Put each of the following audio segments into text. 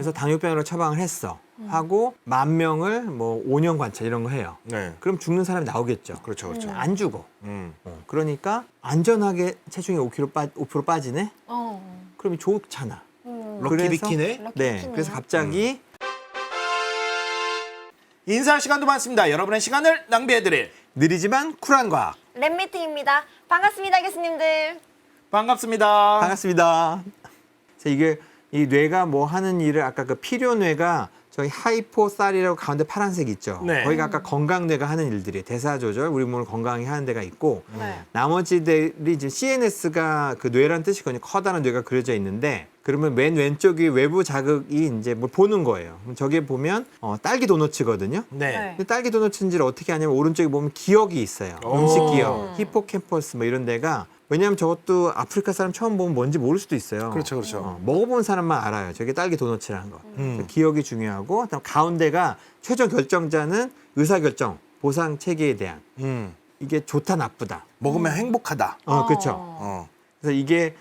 그러면서 당뇨병으로 처방을 했어. 하고 10,000명을 뭐 5년 관찰 이런 거 해요. 네. 그럼 죽는 사람이 나오겠죠. 그렇죠, 그렇죠. 안 죽어. 음. 그러니까 안전하게 체중이 5% 빠지네? 어. 그럼 좋잖아. 럭키 그래서- 비키네. 럭키 네. 비키네요. 그래서 갑자기 인사할 시간도 많습니다. 여러분의 시간을 낭비해드릴 느리지만 쿨한 과학. 랩미팅입니다. 반갑습니다, 교수님들. 반갑습니다. 반갑습니다. 자, 이게 이 뇌가 뭐 하는 일을 아까 그 필요뇌가 저기 하이포살이라고 가운데 파란색 있죠. 네. 거기가 아까 건강뇌가 하는 일들이에요. 대사 조절, 우리 몸을 건강히 하는 데가 있고 네. 나머지들이 이제 CNS가 그 뇌라는 뜻이거든요. 커다란 뇌가 그려져 있는데 그러면 맨 왼쪽이 외부 자극이 이제 뭘 보는 거예요. 그럼 저게 보면 딸기 도너츠거든요. 네. 네. 근데 딸기 도너츠인지를 어떻게 하냐면 오른쪽에 보면 기억이 있어요. 오. 음식 기억, 히포캠퍼스 뭐 이런 데가 왜냐하면 저것도 아프리카 사람 처음 보면 뭔지 모를 수도 있어요. 그렇죠, 그렇죠. 먹어본 사람만 알아요. 저게 딸기 도너츠라는 거. 음. 기억이 중요하고 그다음 가운데가 최종 결정자는 의사결정, 보상 체계에 대한 이게 좋다 나쁘다. 먹으면 행복하다. 그렇죠. 어. 그래서 이게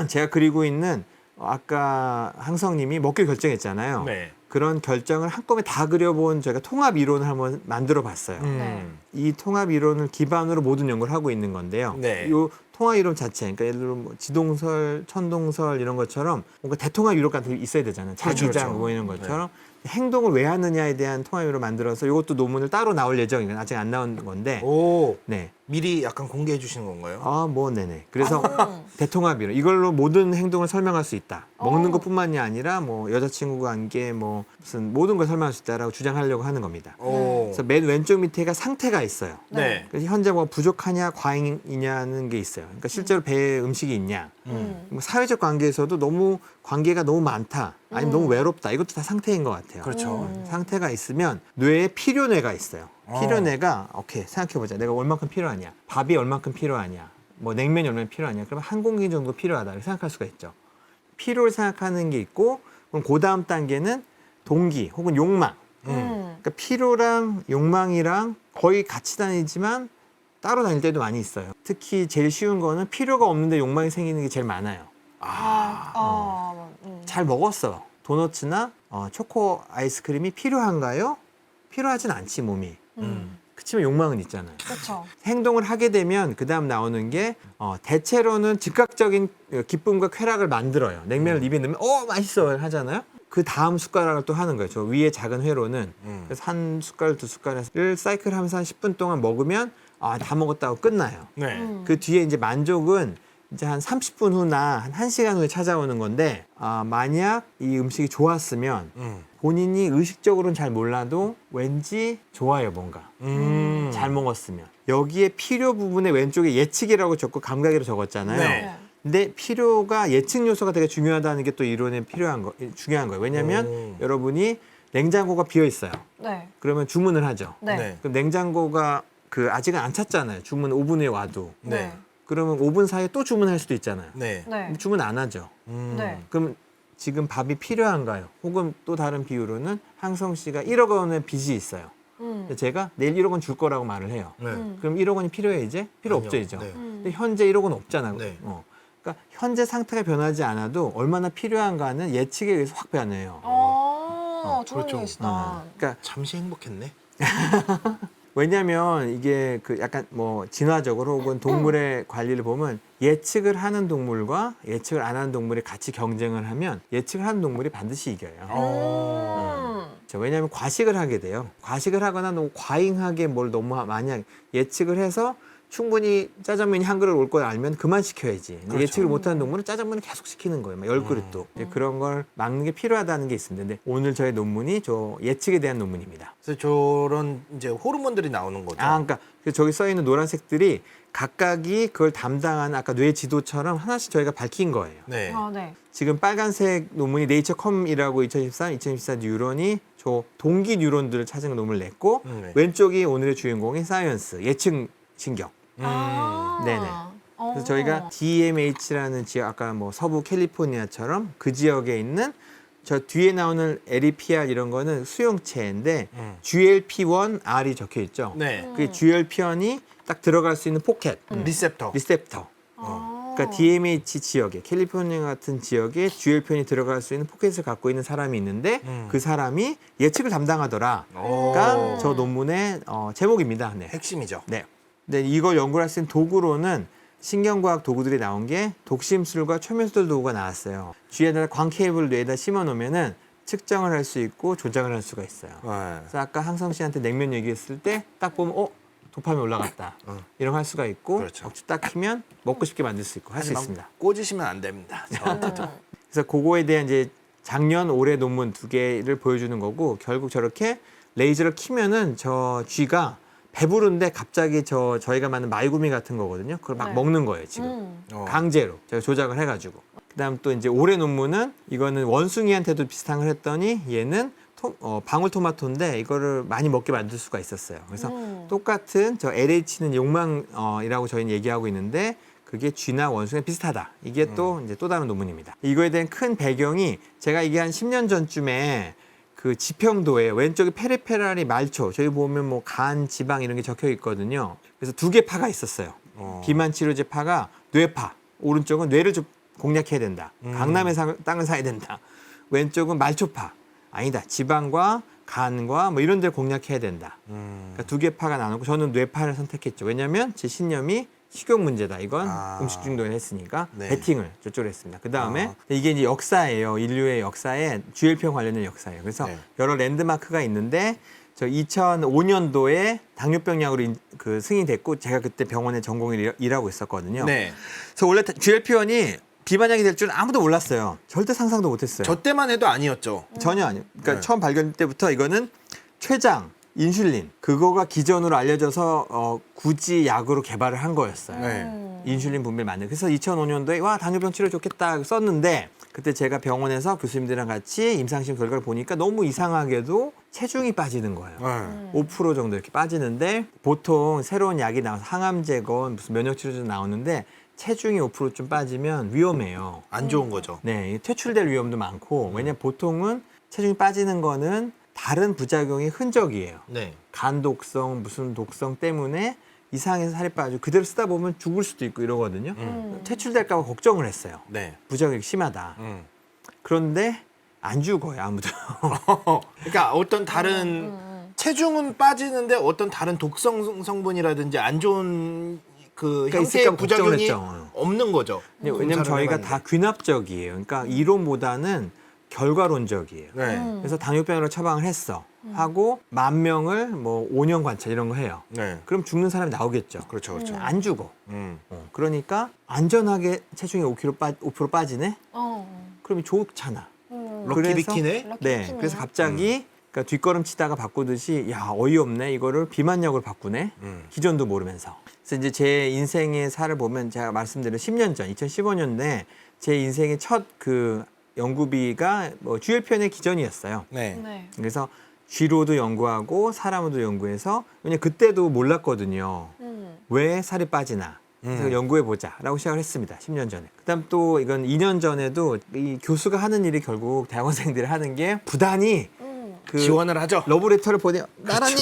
제가 그리고 있는 아까 항성님이 먹기로 결정했잖아요. 네. 그런 결정을 한꺼번에 다 그려본 저희가 통합 이론을 한번 만들어 봤어요. 이 통합 이론을 기반으로 모든 연구를 하고 있는 건데요. 네. 이 통합 이론 자체, 그러니까 예를 들어 뭐 지동설, 천동설 이런 것처럼 뭔가 대통합 이론 같은 게 있어야 되잖아요. 자기장 그렇죠. 뭐 이런 것처럼 행동을 왜 하느냐에 대한 통합 이론을 만들어서 이것도 논문을 따로 나올 예정이에요. 아직 안 나온 건데. 오. 네. 미리 약간 공개해 주시는 건가요? 뭐 네네. 그래서 대통합 이론 이걸로 모든 행동을 설명할 수 있다. 먹는 것뿐만이 아니라 뭐 여자친구 관계 뭐 무슨 모든 걸 설명할 수 있다라고 주장하려고 하는 겁니다. 오. 그래서 맨 왼쪽 밑에가 상태가 있어요. 네. 그래서 현재 뭐 부족하냐 과잉이냐는 게 있어요. 그러니까 실제로 배에 음식이 있냐. 뭐 사회적 관계에서도 너무 관계가 너무 많다. 아니면 너무 외롭다. 이것도 다 상태인 것 같아요. 그렇죠. 상태가 있으면 뇌에 필요뇌가 있어요. 필요뇌가 오케이 생각해보자. 내가 얼만큼 필요하냐. 밥이 얼만큼 필요하냐. 뭐 냉면이 얼마나 필요하냐. 그러면 한 공기 정도 필요하다. 이렇게 생각할 수가 있죠. 필요를 생각하는 게 있고 그럼 그 다음 단계는 동기 혹은 욕망. 그러니까 필요랑 욕망이랑 거의 같이 다니지만 따로 다닐 때도 많이 있어요. 특히 제일 쉬운 거는 필요가 없는데 욕망이 생기는 게 제일 많아요. 잘 먹었어. 도너츠나 초코 아이스크림이 필요한가요? 필요하진 않지 몸이. 그치만 욕망은 있잖아요. 그렇죠. 행동을 하게 되면 그 다음 나오는 게 대체로는 즉각적인 기쁨과 쾌락을 만들어요. 냉면을 입에 넣으면 맛있어 하잖아요. 그 다음 숟가락을 또 하는 거예요. 저 위에 작은 회로는 그래서 한 숟갈 두 숟갈을 사이클 하면서 한 10분 동안 먹으면 다 먹었다고 끝나요. 네. 그 뒤에 이제 만족은 이제 한 30분 후나 한 1시간 후에 찾아오는 건데 만약 이 음식이 좋았으면 본인이 의식적으로는 잘 몰라도 왠지 좋아요 뭔가 잘 먹었으면 여기에 필요 부분의 왼쪽에 예측이라고 적고 감각이라고 적었잖아요. 네. 근데 필요가 예측 요소가 되게 중요하다는 게 또 이론에 중요한 거예요. 왜냐하면 여러분이 냉장고가 비어 있어요. 네. 그러면 주문을 하죠. 네. 네. 그럼 냉장고가 아직은 안 찼잖아요. 주문 5분 후에 와도. 네. 그러면 5분 사이에 또 주문할 수도 있잖아요. 네. 네. 주문 안 하죠. 네. 그럼 지금 밥이 필요한가요? 혹은 또 다른 비유로는 항성 씨가 1억 원의 빚이 있어요. 근데 제가 내일 1억 원 줄 거라고 말을 해요. 네. 그럼 1억 원이 필요해 이제? 필요 아니요. 없죠 이제. 네. 근데 현재 1억 원 없잖아요. 네. 그러니까 현재 상태가 변하지 않아도 얼마나 필요한가는 예측에 의해서 확 변해요. 좋은 그렇죠. 얘기시다. 그러니까 잠시 행복했네. 왜냐하면 이게 약간 뭐 진화적으로 혹은 동물의 관리를 보면 예측을 하는 동물과 예측을 안 하는 동물이 같이 경쟁을 하면 예측을 하는 동물이 반드시 이겨요. 왜냐하면 과식을 하게 돼요. 과식을 하거나 너무 과잉하게 뭘 너무 많이 예측을 해서 충분히 짜장면이 한 그릇 올 걸 알면 그만 시켜야지. 그렇죠. 예측을 못하는 동물은 짜장면을 계속 시키는 거예요. 10그릇도. 그런 걸 막는 게 필요하다는 게 있습니다. 근데 오늘 저의 논문이 저 예측에 대한 논문입니다. 그래서 저런 이제 호르몬들이 나오는 거죠. 그러니까 저기 써 있는 노란색들이 각각이 그걸 담당하는 아까 뇌 지도처럼 하나씩 저희가 밝힌 거예요. 네. 네. 지금 빨간색 논문이 네이처컴이라고 2014 뉴런이 저 동기 뉴런들을 찾은 논문을 냈고 네. 왼쪽이 오늘의 주인공인 사이언스 예측 신경. 네네. 그래서 저희가 DMH라는 지역 아까 뭐 서부 캘리포니아처럼 그 지역에 있는 저 뒤에 나오는 LEPR 이런 거는 수용체인데 GLP-1R이 적혀 있죠. 네. 그 GLP-1이 딱 들어갈 수 있는 포켓, 리셉터. 리셉터. 그러니까 DMH 지역에 캘리포니아 같은 지역에 GL 편이 들어갈 수 있는 포켓을 갖고 있는 사람이 있는데 그 사람이 예측을 담당하더라가 저 논문의 제목입니다. 네. 핵심이죠. 네. 근데 이걸 연구를 할 수 있는 도구로는 신경과학 도구들이 나온 게 독심술과 초면술 도구가 나왔어요. 쥐에다 광 케이블을 뇌에다 심어 놓으면은 측정을 할 수 있고 조작을 할 수가 있어요. 네. 그래서 아까 항성 씨한테 냉면 얘기했을 때 딱 보면 도파민 올라갔다. 이런 거 할 수가 있고 그렇죠. 억지 딱 키면 먹고 싶게 만들 수 있고 할 수 하지만 있습니다. 꽂으시면 안 됩니다. 저한테도. 그래서 그거에 대한 이제 작년 올해 논문 2개를 보여주는 거고 결국 저렇게 레이저를 키면은 저 쥐가 배부른데 갑자기 저희가 만든 마이구미 같은 거거든요. 그걸 막 네. 먹는 거예요 지금. 어. 강제로 제가 조작을 해가지고. 그다음 또 이제 올해 논문은 이거는 원숭이한테도 비슷한 걸 했더니 얘는 방울토마토인데 이거를 많이 먹게 만들 수가 있었어요. 그래서 똑같은 저 LH는 욕망이라고 저희는 얘기하고 있는데 그게 쥐나 원숭이 비슷하다. 이게 또 이제 또 다른 논문입니다. 이거에 대한 큰 배경이 제가 이게 한 10년 전쯤에 그 지평도에 왼쪽에 페리페라리 말초 저희 보면 뭐 간, 지방 이런 게 적혀 있거든요. 그래서 2개 파가 있었어요. 비만 치료제 파가 뇌파. 오른쪽은 뇌를 좀 공략해야 된다. 강남의 땅을 사야 된다. 왼쪽은 말초파. 아니다. 지방과 간과 뭐 이런 데를 공략해야 된다. 그러니까 2개 파가 나누고 저는 뇌파를 선택했죠. 왜냐하면 제 신념이 식욕 문제다. 이건 음식 중독을 했으니까 네. 베팅을 저쪽으로 했습니다. 그 다음에 이게 이제 역사예요. 인류의 역사에 GLP형 관련된 역사예요. 그래서 네. 여러 랜드마크가 있는데 저 2005년도에 당뇨병 약으로 그 승인됐고 제가 그때 병원에 전공을 일하고 있었거든요. 네. 그래서 원래 GLP-1이 비만약이 될 줄은 아무도 몰랐어요. 절대 상상도 못했어요. 저 때만 해도 아니었죠. 전혀 아니에요. 그러니까 네. 처음 발견 때부터 이거는 췌장, 인슐린 그거가 기전으로 알려져서 굳이 약으로 개발을 한 거였어요. 네. 인슐린 분비를 만들. 그래서 2005년도에 와 당뇨병 치료 좋겠다 썼는데 그때 제가 병원에서 교수님들이랑 같이 임상시험 결과를 보니까 너무 이상하게도 체중이 빠지는 거예요. 네. 5% 정도 이렇게 빠지는데 보통 새로운 약이 나와서 항암 제거 무슨 면역 치료제 나오는데 체중이 5%좀 빠지면 위험해요. 안 좋은 거죠. 네, 퇴출될 위험도 많고 왜냐면 보통은 체중이 빠지는 거는 다른 부작용이 흔적이에요. 네. 간 독성, 무슨 독성 때문에 이상해서 살이 빠지고 그대로 쓰다 보면 죽을 수도 있고 이러거든요. 퇴출될까 봐 걱정을 했어요. 네. 부작용이 심하다. 그런데 안 죽어요, 아무도. 그러니까 어떤 다른 체중은 빠지는데 어떤 다른 독성 성분이라든지 안 좋은 그 그러니까 형태의 있을까 부작용이 걱정을 없는 거죠. 왜냐면 저희가 다 귀납적이에요. 그러니까 이론보다는 결과론적이에요. 네. 그래서 당뇨병으로 처방을 했어. 하고 10,000명을 뭐 5년 관찰 이런 거 해요. 네. 그럼 죽는 사람이 나오겠죠. 그렇죠, 그렇죠. 안 죽어. 음. 그러니까 안전하게 체중이 5% 빠지네? 어. 그럼 좋잖아. 럭키 그래서- 비키네. 럭키 네. 비키네요. 그래서 갑자기 그러니까 뒷걸음 치다가 바꾸듯이 야 어이없네 이거를 비만약으로 바꾸네. 기전도 모르면서. 그래서 이제 제 인생의 살을 보면 제가 말씀드린 10년 전 2015년에 제 인생의 첫 그 연구비가 뭐 GLP-1의 기전이었어요. 네. 네. 그래서 쥐로도 연구하고 사람으로도 연구해서 왜냐 그때도 몰랐거든요. 왜 살이 빠지나. 그래서 연구해 보자라고 시작을 했습니다. 10년 전에. 그다음 또 이건 2년 전에도 이 교수가 하는 일이 결국 대학원생들이 하는 게 부단히 그 지원을 하죠. 러브레터를 보내. 나라님,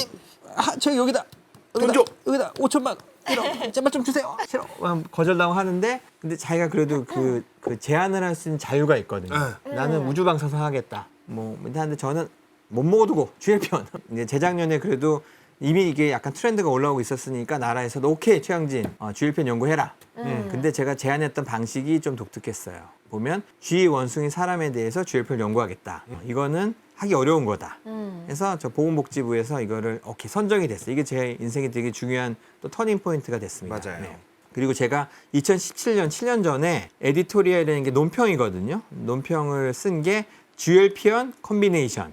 저 여기다. 돈 줘. 여기다 5천만. 싫어. 제발 좀 주세요. 싫어. 거절당하고 하는데 근데 자기가 그래도 그 제안을 할 수 있는 자유가 있거든요. 나는 우주방사선 하겠다. 뭐 하는데 저는 못 먹어두고 GLP-1. 이제 재작년에 그래도 이미 이게 약간 트렌드가 올라오고 있었으니까 나라에서도 오케이 최양진 GLP-1 연구해라. 근데 제가 제안했던 방식이 좀 독특했어요. 보면 쥐 원숭이 사람에 대해서 GLP-1 연구하겠다. 이거는 하기 어려운 거다. 그래서 저 보건복지부에서 이거를 오케이 선정이 됐어요. 이게 제 인생에 되게 중요한 또 터닝 포인트가 됐습니다. 맞아요. 그리고 제가 2017년 7년 전에 에디토리얼이라는 게 논평이거든요. 논평을 쓴 게 GLP-1 콤비네이션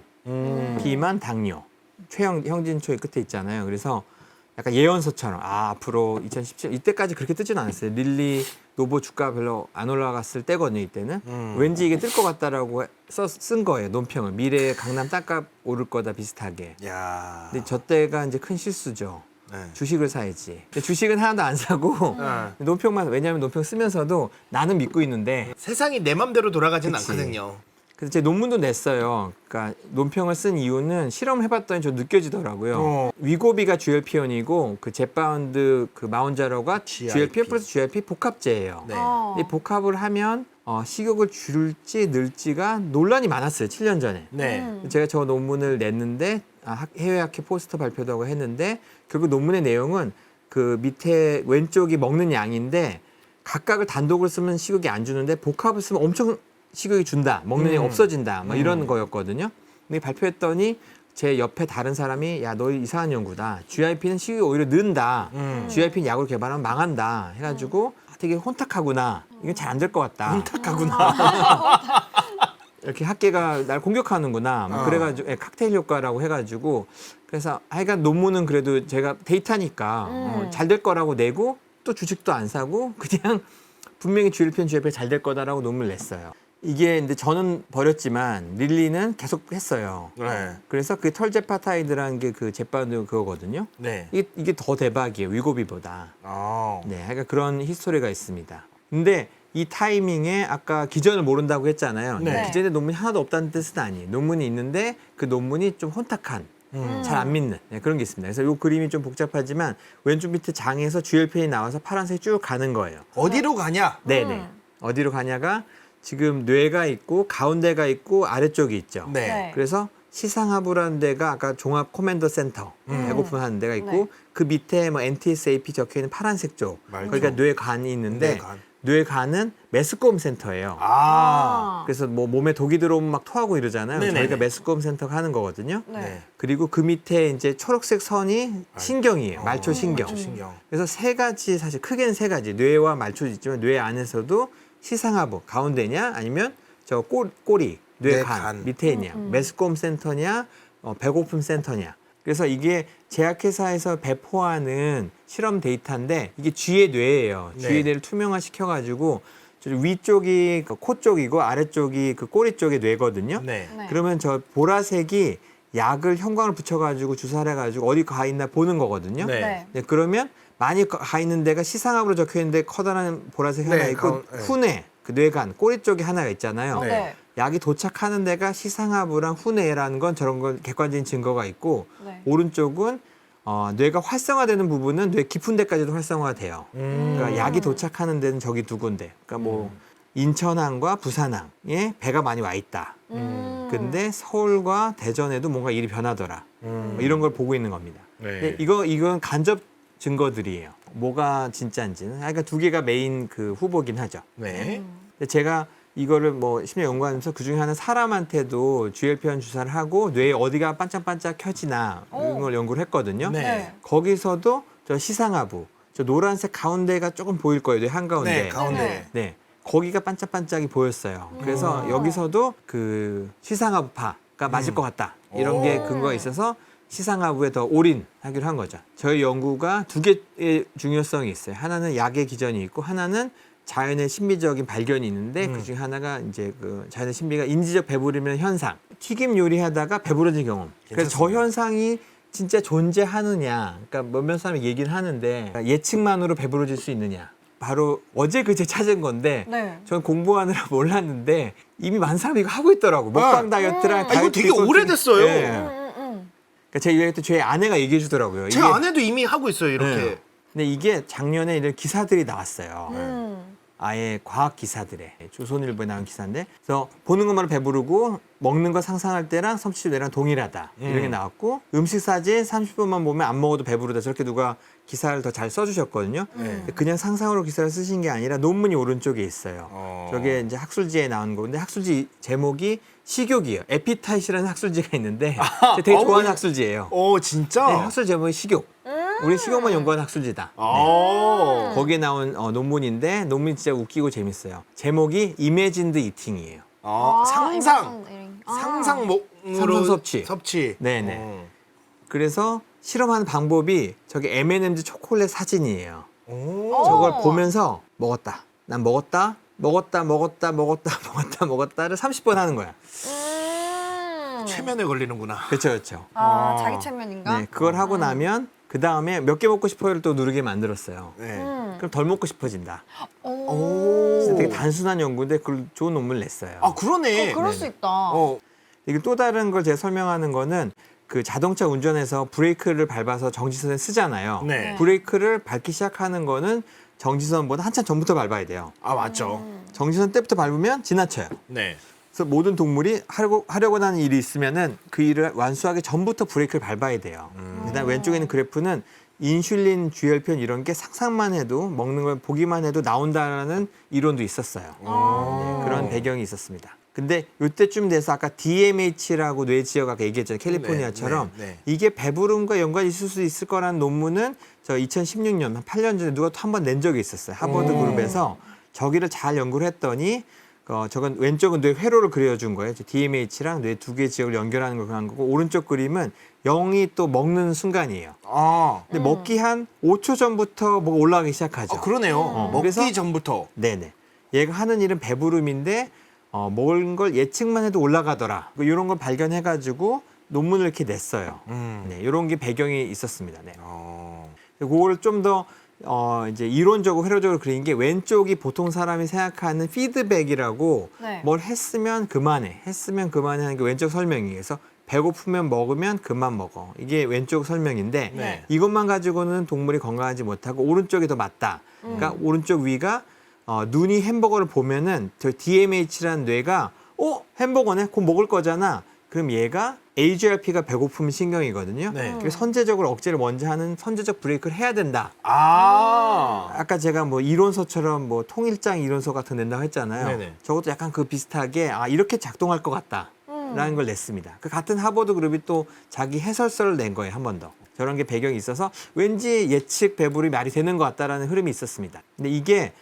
비만 당뇨 최형진초의 끝에 있잖아요. 그래서 약간 예언서처럼 앞으로 2017 이때까지 그렇게 뜨진 않았어요. 릴리 노보 주가 별로 안 올라갔을 때거든요. 이때는 왠지 이게 뜰 것 같다라고 쓴 거예요. 논평을 미래에 강남 땅값 오를 거다 비슷하게. 야. 근데 저 때가 이제 큰 실수죠. 네. 주식을 사야지. 근데 주식은 하나도 안 사고 논평만 왜냐하면 논평 쓰면서도 나는 믿고 있는데 세상이 내 맘대로 돌아가진 그치. 않거든요. 그래서 제 논문도 냈어요. 그러니까 논평을 쓴 이유는 실험을 해봤더니 좀 느껴지더라고요. 위고비가 GLP-1이고 그 젯바운드 그 마운자로가 GLP 플러스 GLP 복합제예요. 네. 이 복합을 하면 식욕을 줄지 늘지가 논란이 많았어요. 7년 전에. 네. 제가 저 논문을 냈는데 해외 학회 포스터 발표도 하고 했는데 결국 논문의 내용은 그 밑에 왼쪽이 먹는 양인데 각각을 단독으로 쓰면 식욕이 안 주는데 복합을 쓰면 엄청 식욕이 준다. 먹는 양이 없어진다. 막 이런 거였거든요. 근데 발표했더니 제 옆에 다른 사람이 야, 너 이상한 연구다. GIP는 식욕이 오히려 는다. GIP는 약으로 개발하면 망한다. 해가지고 되게 혼탁하구나. 이건 잘 안 될 것 같다. 혼탁하구나. 이렇게 학계가 날 공격하는구나. 뭐 그래가지고 칵테일 효과라고 해가지고 그래서 하여간 논문은 그래도 제가 데이터니까 잘 될 거라고 내고 또 주식도 안 사고 그냥 분명히 GLP-1, GLP 잘 될 거다라고 논문을 냈어요. 이게 근데 저는 버렸지만 릴리는 계속 했어요. 네. 그래서 그 털제파타이드라는 게 그 제빠드 그거거든요. 네. 이게 더 대박이에요. 위고비보다. 아. 네, 그러니까 그런 히스토리가 있습니다. 근데 이 타이밍에 아까 기전을 모른다고 했잖아요. 네. 기전에 논문이 하나도 없다는 뜻은 아니에요. 논문이 있는데 그 논문이 좀 혼탁한, 잘 안 믿는 그런 게 있습니다. 그래서 이 그림이 좀 복잡하지만 왼쪽 밑에 장에서 GLP-1이 나와서 파란색이 쭉 가는 거예요. 어디로 가냐? 네네. 어디로 가냐가 지금 뇌가 있고 가운데가 있고 아래쪽이 있죠. 네. 네. 그래서 시상하부라는 데가 아까 종합 코맨더 센터 배고픔 하는 데가 있고 네. 그 밑에 뭐 NTSAP 적혀 있는 파란색 쪽 맞죠. 거기가 뇌간이 있는데 뇌간. 뇌간은 메스꺼움 센터예요. 아. 그래서 뭐 몸에 독이 들어오면 막 토하고 이러잖아요. 네네네. 저희가 메스꺼움 센터가 하는 거거든요. 네. 그리고 그 밑에 이제 초록색 선이 신경이에요. 말초 신경. 말초 신경. 그래서 세 가지 사실 크게는 세 가지 뇌와 말초도 있지만 뇌 안에서도 시상하부 가운데냐 아니면 저 꼬리 뇌간 뇌간. 밑에 있냐 메스꺼움 센터냐 배고픔 센터냐. 그래서 이게 제약회사에서 배포하는 실험 데이터인데 이게 쥐의 뇌예요. 네. 쥐의 뇌를 투명화 시켜가지고 위쪽이 그 코 쪽이고 아래쪽이 그 꼬리 쪽의 뇌거든요. 네. 네. 그러면 저 보라색이 약을 형광을 붙여가지고 주사를 해가지고 어디 가 있나 보는 거거든요. 네. 네. 네, 그러면 많이 가 있는 데가 시상압으로 적혀 있는데 커다란 보라색 하나 네, 있고 네. 후뇌, 그 뇌간, 꼬리 쪽에 하나가 있잖아요. 네. 네. 약이 도착하는 데가 시상하부랑 후뇌라는 건 저런 건 객관적인 증거가 있고 네. 오른쪽은 뇌가 활성화되는 부분은 뇌 깊은 데까지도 활성화돼요. 그러니까 약이 도착하는 데는 저기 두 군데. 그러니까 뭐 인천항과 부산항에 배가 많이 와 있다. 근데 서울과 대전에도 뭔가 일이 변하더라. 뭐 이런 걸 보고 있는 겁니다. 네. 근데 이건 간접 증거들이에요. 뭐가 진짜인지는. 그러니까 두 개가 메인 그 후보긴 하죠. 네. 근데 제가 이거를 뭐 심리학 연구하면서 그 중에 하나 사람한테도 GLP-1 주사를 하고 뇌에 어디가 반짝반짝 켜지나 이런 걸 연구를 했거든요. 네. 네. 거기서도 저 시상하부, 저 노란색 가운데가 조금 보일 거예요. 뇌 한가운데. 네, 가운데. 네. 거기가 반짝반짝이 보였어요. 그래서 여기서도 그 시상하부파가 맞을 것 같다. 이런 게 근거가 있어서 시상하부에 더 올인하기로 한 거죠. 저희 연구가 두 개의 중요성이 있어요. 하나는 약의 기전이 있고 하나는 자연의 신비적인 발견이 있는데 그 중에 하나가 이제 그 자연의 신비가 인지적 배부르면 현상. 튀김 요리하다가 배부러진 경험. 그래서 저 괜찮습니다. 현상이 진짜 존재하느냐. 그러니까 몇몇 사람이 얘기를 하는데 예측만으로 배부러질 수 있느냐. 바로 어제 그제 찾은 건데 네. 전 공부하느라 몰랐는데 이미 많은 사람이 이거 하고 있더라고. 먹방 다이어트랑 이거 되게 디토크스. 오래됐어요. 네. 그러니까 제 얘기할 때 제 아내가 얘기해 주더라고요. 제 아내도 이미 하고 있어요, 이렇게. 네. 근데 이게 작년에 이런 기사들이 나왔어요. 아예 과학 기사들에 조선일보에 나온 기사인데 그래서 보는 것만으로 배부르고 먹는 거 상상할 때랑 섭취율이랑 동일하다 이런 게 나왔고 음식 사진 30분만 보면 안 먹어도 배부르다 저렇게 누가 기사를 더 잘 써주셨거든요. 근데 그냥 상상으로 기사를 쓰신 게 아니라 논문이 오른쪽에 있어요. 저게 이제 학술지에 나온 건데 학술지 제목이 식욕이에요. 에피타이시라는 학술지가 있는데 제가 되게 좋아하는 학술지예요. 진짜? 네, 학술 제목이 식욕. 우리 식욕만 연구하는 학술지다. 거기에 나온 논문인데 논문이 진짜 웃기고 재밌어요. 제목이 이매진드 이팅이에요. 상상. 상상목으로 상상 섭취. 섭취. 네네. 그래서 실험하는 방법이 저게 M&M's 초콜릿 사진이에요. 저걸 보면서 먹었다. 난 먹었다. 먹었다를 30번 하는 거야. 최면에 걸리는구나. 그렇죠. 자기 체면인가? 네, 그걸 하고 나면 그 다음에 몇 개 먹고 싶어요를 또 누르게 만들었어요. 네. 그럼 덜 먹고 싶어진다. 오. 그래서 되게 단순한 연구인데 그걸 좋은 논문을 냈어요. 아 그러네. 그럴 수 있다. 이게 또 다른 걸 제가 설명하는 거는 그 자동차 운전에서 브레이크를 밟아서 정지선에 쓰잖아요. 네. 브레이크를 밟기 시작하는 거는 정지선보다 한참 전부터 밟아야 돼요. 아 맞죠. 정지선 때부터 밟으면 지나쳐요. 네. 그래서 모든 동물이 하려고 하는 일이 있으면은 그 일을 완수하기 전부터 브레이크를 밟아야 돼요. 그다음 왼쪽에 있는 그래프는 인슐린, GLP-1 이런 게 상상만 해도 먹는 걸 보기만 해도 나온다라는 이론도 있었어요. 네, 그런 배경이 있었습니다. 근데 이때쯤 돼서 아까 DMH라고 뇌 지역 아까 얘기했잖아요. 캘리포니아처럼 네. 이게 배부름과 연관이 있을 수 있을 거라는 논문은 저 2016년 한 8년 전에 누가 또 한 번 낸 적이 있었어요. 하버드 그룹에서 저기를 잘 연구를 했더니 저건 왼쪽은 뇌 회로를 그려준 거예요. DMH랑 뇌 두 개 지역을 연결하는 걸 그런 거고 오른쪽 그림은 0이 또 먹는 순간이에요. 아, 근데 먹기 한 5초 전부터 뭐가 올라가기 시작하죠. 그러네요. 먹기 그래서- 전부터. 네네. 얘가 하는 일은 배부름인데 먹은 걸 예측만 해도 올라가더라. 이런 걸 발견해가지고 논문을 이렇게 냈어요. 네, 이런 게 배경이 있었습니다. 네. 그거를 좀 더 이제 이론적으로 회로적으로 그린 게 왼쪽이 보통 사람이 생각하는 피드백이라고 네. 뭘 했으면 그만해 하는 게 왼쪽 설명이에요. 그래서 배고프면 먹으면 그만 먹어. 이게 왼쪽 설명인데 네. 이것만 가지고는 동물이 건강하지 못하고 오른쪽이 더 맞다. 그러니까 오른쪽 위가 눈이 햄버거를 보면은 저 DMH라는 뇌가 햄버거네? 곧 먹을 거잖아. 그럼 얘가 AGRP가 배고픔 신경이거든요. 네. 그래서 선제적으로 억제를 먼저 하는 선제적 브레이크를 해야 된다. 아. 아까 제가 뭐 이론서처럼 뭐 통일장 이론서 같은 거 낸다고 했잖아요. 네네. 저것도 약간 그 비슷하게 이렇게 작동할 것 같다라는 걸 냈습니다. 그 같은 하버드 그룹이 또 자기 해설서를 낸 거예요. 한 번 더. 저런 게 배경이 있어서 왠지 예측 배부름이 말이 되는 것 같다라는 흐름이 있었습니다. 근데 이게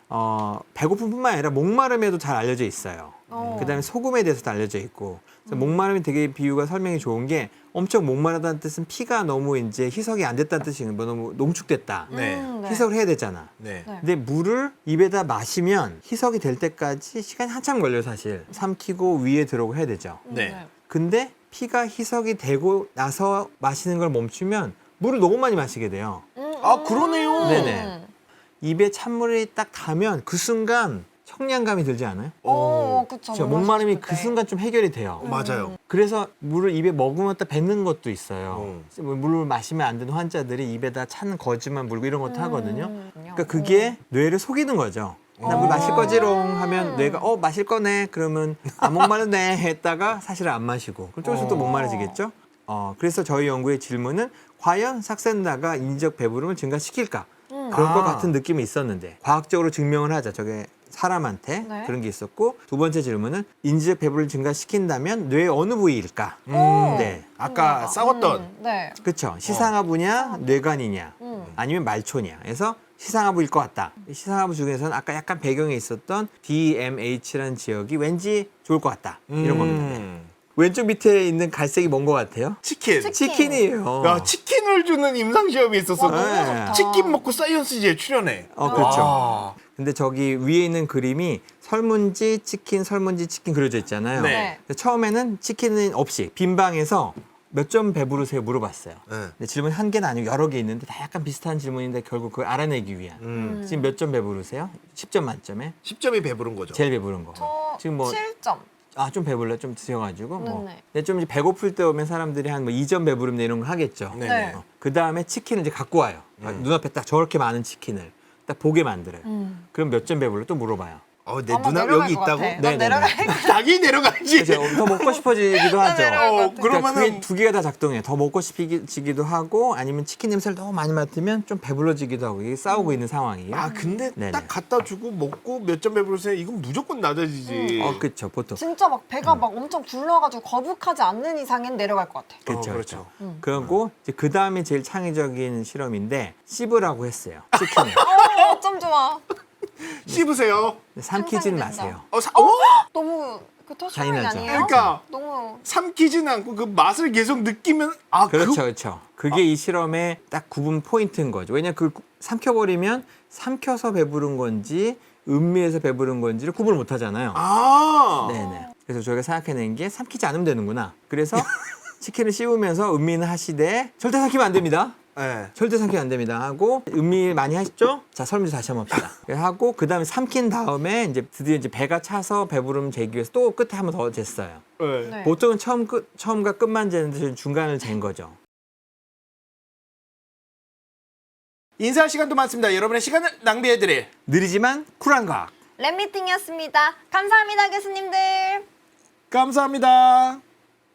배고픔뿐만 아니라 목마름에도 잘 알려져 있어요. 그다음에 소금에 대해서도 알려져 있고 그래서 목마름이 되게 비유가 설명이 좋은 게 엄청 목마르다는 뜻은 피가 너무 이제 희석이 안 됐다는 뜻이에요. 뭐 너무 농축됐다. 네. 희석을 해야 되잖아. 네. 네. 근데 물을 입에다 마시면 희석이 될 때까지 시간이 한참 걸려요, 사실. 삼키고 위에 들어오고 해야 되죠. 네. 근데 피가 희석이 되고 나서 마시는 걸 멈추면 물을 너무 많이 마시게 돼요. 아 그러네요. 네네. 입에 찬물이 딱 닿으면 그 순간 청량감이 들지 않아요? 그쵸. 그렇죠. 목마름이 그 순간 좀 해결이 돼요. 맞아요. 그래서 물을 입에 머금었다 뱉는 것도 있어요. 물을 마시면 안 되는 환자들이 입에다 찬 거즈만 물고 이런 것도 하거든요. 그러니까 그게 뇌를 속이는 거죠. 나 물 마실 거지롱 하면 뇌가 마실 거네 그러면 목마르네 했다가 사실은 안 마시고 그럼 좀 있으면 또 목마르지겠죠. 그래서 저희 연구의 질문은 과연 삭센다가 인지적 배부름을 증가시킬까? 그럴 것 같은 느낌이 있었는데 과학적으로 증명을 하자. 저게 사람한테 네. 그런 게 있었고 두 번째 질문은 인지적 배부름을 증가시킨다면 뇌의 어느 부위일까? 네. 아까 싸웠던. 네. 그렇죠. 시상하부냐, 뇌관이냐, 아니면 말초냐. 그래서 시상하부일 것 같다. 시상하부 중에서는 아까 약간 배경에 있었던 DMH라는 지역이 왠지 좋을 것 같다. 이런 겁니다. 네. 왼쪽 밑에 있는 갈색이 뭔 것 같아요? 치킨. 치킨이에요. 야 치킨을 주는 임상 시험이 있었어. 와, 너무 네. 좋다. 치킨 먹고 사이언스지에 출연해. 그렇죠. 아. 근데 저기 위에 있는 그림이 설문지, 치킨 그려져 있잖아요. 네. 근데 처음에는 치킨은 없이 빈 방에서 몇 점 배부르세요 물어봤어요. 네. 근데 질문이 한 개는 아니고 여러 개 있는데 다 약간 비슷한 질문인데 결국 그걸 알아내기 위한. 지금 몇 점 배부르세요? 10점 만점에 10점이 배부른 거죠. 제일 배부른 거. 저 지금 뭐 7점. 좀 배불러 좀 드셔가지고 뭐. 네네. 근데 좀 이제 배고플 때 오면 사람들이 한 뭐 2점 배부름네 이런 걸 하겠죠. 네. 네. 그 다음에 치킨을 이제 갖고 와요. 눈앞에 딱 저렇게 많은 치킨을 딱 보게 만들어요. 그럼 몇 점 배불러 또 물어봐요. 내 아마 눈앞 내려갈 여기 것 있다고? 같아. 네네네. 난 내려갈 자기 내려가지. 그렇죠. 더 먹고 싶어지기도 하죠. 내려갈 것 같아. 그러니까 그러면은 그게 두 개가 다 작동해요. 더 먹고 싶어지기도 하고 아니면 치킨 냄새를 너무 많이 맡으면 좀 배불러지기도 하고 이게 싸우고 있는 상황이에요. 근데 네네. 딱 갖다 주고 먹고 몇 점 배부르세요? 이건 무조건 낮아지지. 그렇죠. 보통. 진짜 막 배가 막 엄청 불러가지고 거북하지 않는 이상엔 내려갈 것 같아. 그렇죠. 그렇죠. 그리고 이제 그 다음에 제일 창의적인 실험인데 씹으라고 했어요. 치킨을. 어쩜 좋아. 씹으세요. 삼키진 상상된다. 마세요. 너무 그 토시로인 잔인하죠. 아니에요? 그러니까 너무 삼키진 않고 그 맛을 계속 느끼면 그렇죠, 그렇죠. 그게 이 실험의 딱 구분 포인트인 거죠. 왜냐 그 삼켜버리면 삼켜서 배부른 건지 음미해서 배부른 건지를 구분을 못 하잖아요. 네네. 그래서 저희가 생각해낸 게 삼키지 않으면 되는구나. 그래서 치킨을 씹으면서 음미는 하시되 절대 삼키면 안 됩니다. 네. 절대 삼키면 안 됩니다 하고 음미 많이 하셨죠? 자 설문지 다시 한번 합시다. 하고 그 다음에 삼킨 다음에 이제 드디어 이제 배가 차서 배부름 재기 위해서 또 끝에 한 번 더 쟀어요. 네. 네. 보통은 처음과 끝만 재는데 저는 중간을 잰 거죠. 인사할 시간도 많습니다. 여러분의 시간을 낭비해드릴 느리지만 쿨한 과학. 랩미팅이었습니다. 감사합니다, 교수님들. 감사합니다.